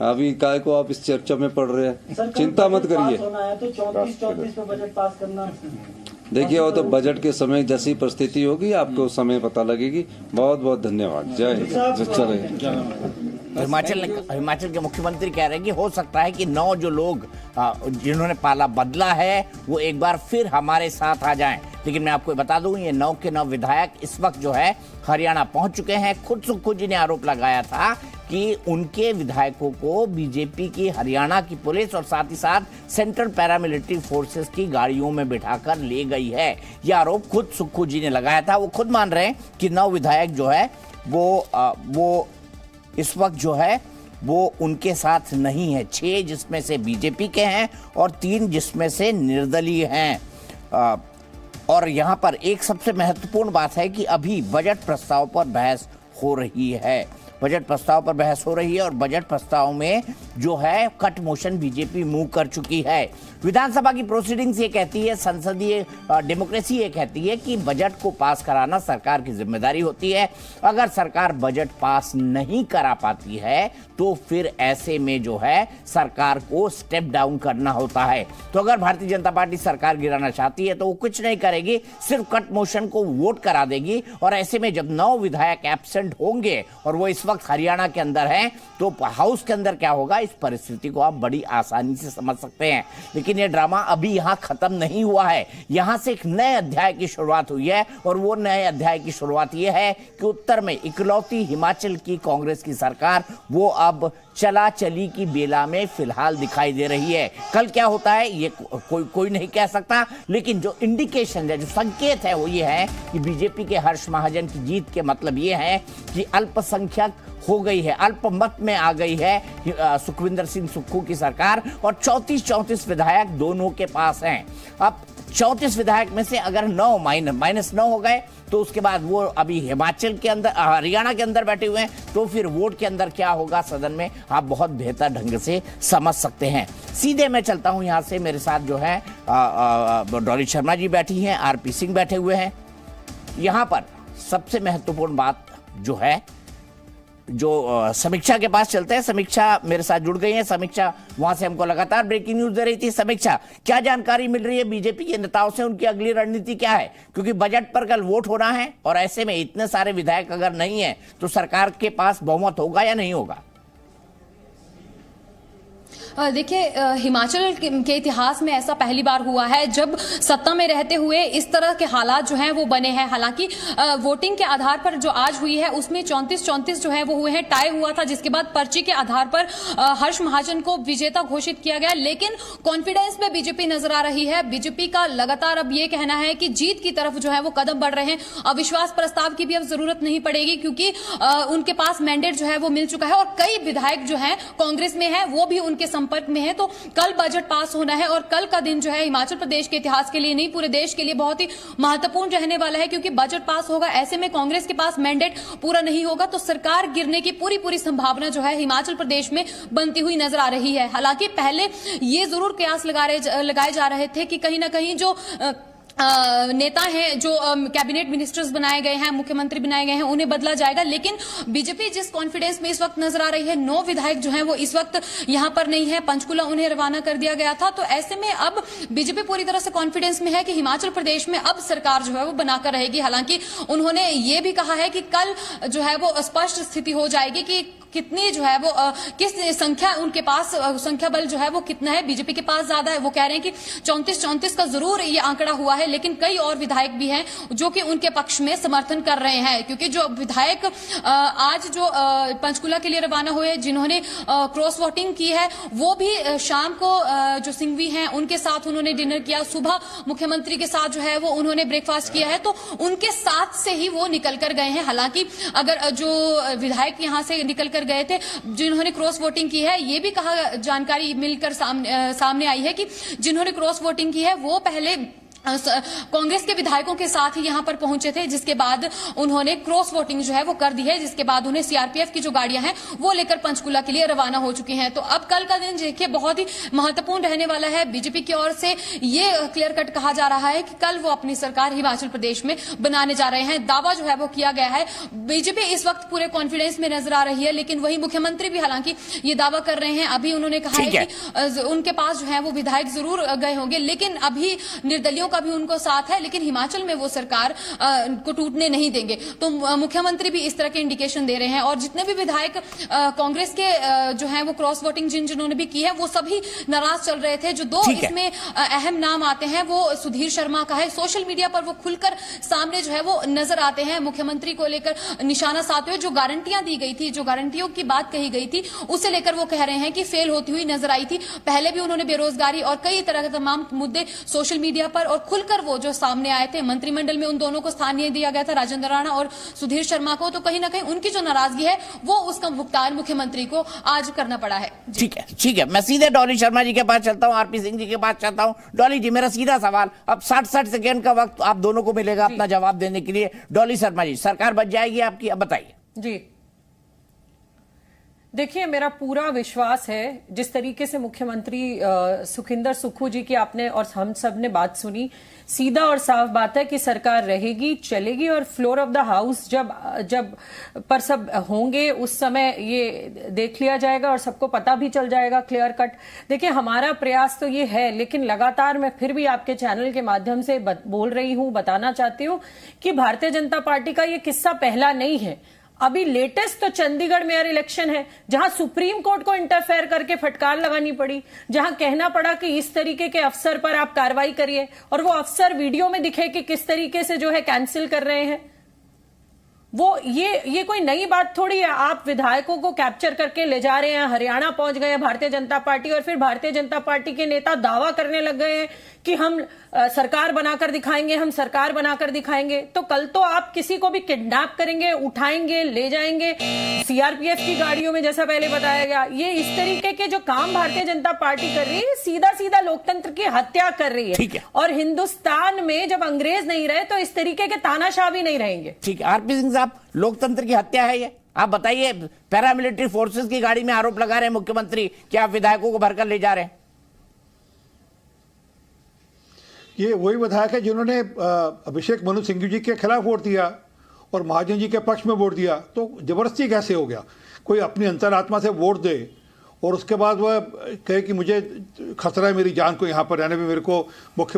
अभी काय को आप इस चर्चा में पड़ रहे हैं, चिंता मत करिए। तो 34 पे बजट पास करना, देखिए वो तो बजट के समय जैसी परिस्थिति होगी आपको समय पता लगेगी। बहुत बहुत धन्यवाद। जय हिंद। चले हिमाचल के मुख्यमंत्री कह रहे हैं कि हो सकता है कि 9 जो लोग जिन्होंने पाला बदला है वो एक बार फिर हमारे साथ आ जाएं। लेकिन मैं आपको बता दूं ये 9 के 9 विधायक इस वक्त जो है हरियाणा पहुंच चुके हैं। खुद सुक्खू जी ने आरोप लगाया था कि उनके विधायकों को बीजेपी की हरियाणा की पुलिस और साथ ही साथ सेंट्रल पैरामिलिट्री फोर्सेस की गाड़ियों में बिठाकर ले गई है। यह आरोप खुद सुक्खू जी ने लगाया था। वो खुद मान रहे हैं कि 9 विधायक जो है वो इस वक्त जो है वो उनके साथ नहीं है। 6 जिसमें से बीजेपी के हैं और 3 जिसमें से निर्दलीय हैं। और यहाँ पर एक सबसे महत्वपूर्ण बात है कि अभी बजट प्रस्ताव पर बहस हो रही है। बजट प्रस्ताव पर बहस हो रही है और बजट प्रस्ताव में जो है कट मोशन बीजेपी मूव कर चुकी है। विधानसभा की प्रोसीडिंग्स ये कहती है, संसदीय डेमोक्रेसी ये कहती है कि बजट को पास कराना सरकार की जिम्मेदारी होती है। अगर सरकार बजट पास नहीं करा पाती है तो फिर ऐसे में जो है सरकार को स्टेप डाउन करना होता है। तो अगर भारतीय जनता पार्टी सरकार गिराना चाहती है तो वो कुछ नहीं करेगी, सिर्फ कट मोशन को वोट करा देगी। और ऐसे में जब 9 विधायक एब्सेंट होंगे और वो इस वक्त हरियाणा के अंदर हैं तो हाउस के अंदर क्या होगा, इस परिस्थिति को आप बड़ी आसानी से समझ सकते हैं। लेकिन ये ड्रामा अभी यहां खत्म नहीं हुआ है। यहां से एक नए अध्याय की शुरुआत हुई है और वो नए अध्याय की शुरुआत ये है कि उत्तर में इकलौती हिमाचल की कांग्रेस की सरकार वो अब चला चली की बेला में फिलहाल दिखाई दे रही है। कल क्या होता है ये कोई नहीं कह सकता, लेकिन जो इंडिकेशन है, जो संकेत है वो ये है कि बीजेपी के हर्ष महाजन की जीत के मतलब ये है कि अल्पसंख्यक हो गई है, अल्पमत में आ गई है सुखविंदर सिंह सुक्खू की सरकार और 34 विधायक दोनों के पास हैं। अब 34 विधायक में से अगर 9 माइनस 9 हो गए तो उसके बाद वो अभी हिमाचल के अंदर, हरियाणा के अंदर बैठे हुए हैं, तो फिर वोट के अंदर क्या होगा सदन में आप बहुत बेहतर ढंग से समझ सकते हैं। सीधे मैं चलता हूं यहां से, मेरे साथ जो है डॉली शर्मा जी बैठी हैं, आरपी सिंह बैठे हुए हैं। यहां पर सबसे महत्वपूर्ण बात जो है, जो समीक्षा के पास चलते हैं। समीक्षा मेरे साथ जुड़ गई है। समीक्षा वहां से हमको लगातार ब्रेकिंग न्यूज दे रही थी। समीक्षा, क्या जानकारी मिल रही है बीजेपी के नेताओं से, उनकी अगली रणनीति क्या है? क्योंकि बजट पर कल वोट होना है और ऐसे में इतने सारे विधायक अगर नहीं है तो सरकार के पास बहुमत होगा या नहीं होगा? देखिए, हिमाचल के इतिहास में ऐसा पहली बार हुआ है जब सत्ता में रहते हुए इस तरह के हालात जो हैं वो बने हैं। हालांकि वोटिंग के आधार पर जो आज हुई है उसमें 34 जो है वो हुए हैं, टाई हुआ था, जिसके बाद पर्ची के आधार पर हर्ष महाजन को विजेता घोषित किया गया। लेकिन कॉन्फिडेंस में बीजेपी नजर आ रही है। बीजेपी का लगातार अब ये कहना है कि जीत की तरफ जो है वो कदम बढ़ रहे हैं। अविश्वास प्रस्ताव की भी अब जरूरत नहीं पड़ेगी क्योंकि उनके पास मैंडेट जो है वो मिल चुका है और कई विधायक जो है कांग्रेस में है वो भी उनके संपर्क में है। तो कल बजट पास होना है और कल का दिन जो है हिमाचल प्रदेश के इतिहास के लिए नहीं, पूरे देश के लिए बहुत ही महत्वपूर्ण रहने वाला है क्योंकि बजट पास होगा। ऐसे में कांग्रेस के पास मैंडेट पूरा नहीं होगा तो सरकार गिरने की पूरी संभावना जो है हिमाचल प्रदेश में बनती हुई नजर आ रही है। हालांकि पहले ये जरूर कयास लगाए जा रहे थे कि कहीं ना कहीं जो नेता हैं, जो कैबिनेट मिनिस्टर्स बनाए गए हैं, मुख्यमंत्री बनाए गए हैं, उन्हें बदला जाएगा। लेकिन बीजेपी जिस कॉन्फिडेंस में इस वक्त नजर आ रही है, 9 विधायक जो हैं वो इस वक्त यहां पर नहीं है, पंचकुला उन्हें रवाना कर दिया गया था। तो ऐसे में अब बीजेपी पूरी तरह से कॉन्फिडेंस में है कि हिमाचल प्रदेश में अब सरकार जो है वो बनाकर रहेगी। हालांकि उन्होंने ये भी कहा है कि कल जो है वो स्पष्ट स्थिति हो जाएगी कि कितनी जो है वो किस संख्या उनके पास, संख्या बल जो है वो कितना है। बीजेपी के पास ज्यादा है, वो कह रहे हैं कि 34 का जरूर ये आंकड़ा हुआ है, लेकिन कई और विधायक भी हैं जो कि उनके पक्ष में समर्थन कर रहे हैं। क्योंकि जो विधायक आज जो पंचकुला के लिए रवाना हुए, जिन्होंने क्रॉस वोटिंग की है, वो भी शाम को जो सिंघवी हैं उनके साथ उन्होंने डिनर किया, सुबह मुख्यमंत्री के साथ जो है वो उन्होंने ब्रेकफास्ट किया है, तो उनके साथ से ही वो निकल कर गए हैं। हालांकि अगर जो विधायक यहां से निकल कर गए थे जिन्होंने क्रॉस वोटिंग की है, ये भी कहा, जानकारी मिलकर सामने आई है कि जिन्होंने क्रॉस वोटिंग की है वो पहले कांग्रेस के विधायकों के साथ ही यहां पर पहुंचे थे, जिसके बाद उन्होंने क्रॉस वोटिंग जो है वो कर दी है, जिसके बाद उन्हें सीआरपीएफ की जो गाड़ियां हैं वो लेकर पंचकुला के लिए रवाना हो चुकी हैं। तो अब कल का दिन देखिए बहुत ही महत्वपूर्ण रहने वाला है। बीजेपी की ओर से ये क्लियर कट कहा जा रहा है कि कल वो अपनी सरकार हिमाचल प्रदेश में बनाने जा रहे हैं। दावा जो है वो किया गया है। बीजेपी इस वक्त पूरे कॉन्फिडेंस में नजर आ रही है, लेकिन वही मुख्यमंत्री भी हालांकि ये दावा कर रहे हैं। अभी उन्होंने कहा है कि उनके पास जो है वो विधायक जरूर गए होंगे, लेकिन अभी निर्दलियों का भी उनको साथ है, लेकिन हिमाचल में वो सरकार को टूटने नहीं देंगे। तो मुख्यमंत्री भी इस तरह के इंडिकेशन दे रहे हैं। और जितने भी विधायक कांग्रेस के जो हैं वो क्रॉस वोटिंग जिन्होंने भी की है, वो सभी नाराज चल रहे थे। जो दो इसमें अहम नाम आते हैं वो सुधीर शर्मा का है। सोशल मीडिया पर वो खुलकर सामने जो है वो नजर आते हैं, मुख्यमंत्री को लेकर निशाना साधते हुए। जो गारंटियां दी गई थी, जो गारंटियों की बात कही गई थी, उसे लेकर वो कह रहे हैं कि फेल होती हुई नजर आई थी। पहले भी उन्होंने बेरोजगारी और कई तरह के तमाम मुद्दे सोशल मीडिया पर और खुलकर वो जो सामने आए थे। मंत्रिमंडल में उन दोनों को स्थान दिया गया था, राजेंद्र राणा और सुधीर शर्मा को। तो कहीं ना कहीं उनकी जो नाराजगी है वो उसका भुगतान मुख्यमंत्री को आज करना पड़ा है। ठीक है, ठीक है। मैं सीधे डॉली शर्मा जी के पास चलता हूं, आरपी सिंह जी के पास चलता हूं। डॉली जी, मेरा सीधा सवाल, अब 60 सेकेंड का वक्त आप दोनों को मिलेगा अपना जवाब देने के लिए। डॉली शर्मा जी, सरकार बच जाएगी आपकी, अब बताइए। जी देखिए, मेरा पूरा विश्वास है, जिस तरीके से मुख्यमंत्री सुखिंदर सुक्खू जी की आपने और हम सब ने बात सुनी, सीधा और साफ बात है कि सरकार रहेगी, चलेगी। और फ्लोर ऑफ द हाउस जब पर सब होंगे उस समय ये देख लिया जाएगा और सबको पता भी चल जाएगा क्लियर कट। देखिए, हमारा प्रयास तो ये है, लेकिन लगातार मैं फिर भी आपके चैनल के माध्यम से बोल रही हूं, बताना चाहती हूं कि भारतीय जनता पार्टी का ये किस्सा पहला नहीं है। अभी लेटेस्ट तो चंडीगढ़ मेयर इलेक्शन है, जहां सुप्रीम कोर्ट को इंटरफेयर करके फटकार लगानी पड़ी, जहां कहना पड़ा कि इस तरीके के अफसर पर आप कार्रवाई करिए, और वो अफसर वीडियो में दिखे कि किस तरीके से जो है कैंसिल कर रहे हैं। वो ये कोई नई बात थोड़ी है। आप विधायकों को कैप्चर करके ले जा रहे हैं, हरियाणा पहुंच गए हैं भारतीय जनता पार्टी, और फिर भारतीय जनता पार्टी के नेता दावा करने लग गए हैं कि हम सरकार बनाकर दिखाएंगे, हम सरकार बनाकर दिखाएंगे। तो कल तो आप किसी को भी किडनैप करेंगे, उठाएंगे, ले जाएंगे सीआरपीएफ की गाड़ियों में, जैसा पहले बताया गया। ये इस तरीके के जो काम भारतीय जनता पार्टी कर रही है, सीधा सीधा लोकतंत्र की हत्या कर रही है। और हिंदुस्तान में जब अंग्रेज नहीं रहे तो इस तरीके के तानाशाह भी नहीं रहेंगे। ठीक है, आरपी सिंह साहब, लोकतंत्र की हत्या है ये? आप बताइए, पैरामिलिट्री फोर्सेस की गाड़ी में आरोप लगा रहे हैं मुख्यमंत्री कि आप विधायकों को भरकर ले जा रहे हैं। ये वही विधायक है जिन्होंने अभिषेक मनु सिंघवी जी के खिलाफ वोट दिया और महाजन जी के पक्ष में वोट दिया। तो जबरदस्ती कैसे हो गया? कोई अपनी अंतरात्मा से वोट दे और उसके बाद वह कहे कि मुझे खतरा है मेरी जान को यहाँ पर रहने में, मेरे को मुख्य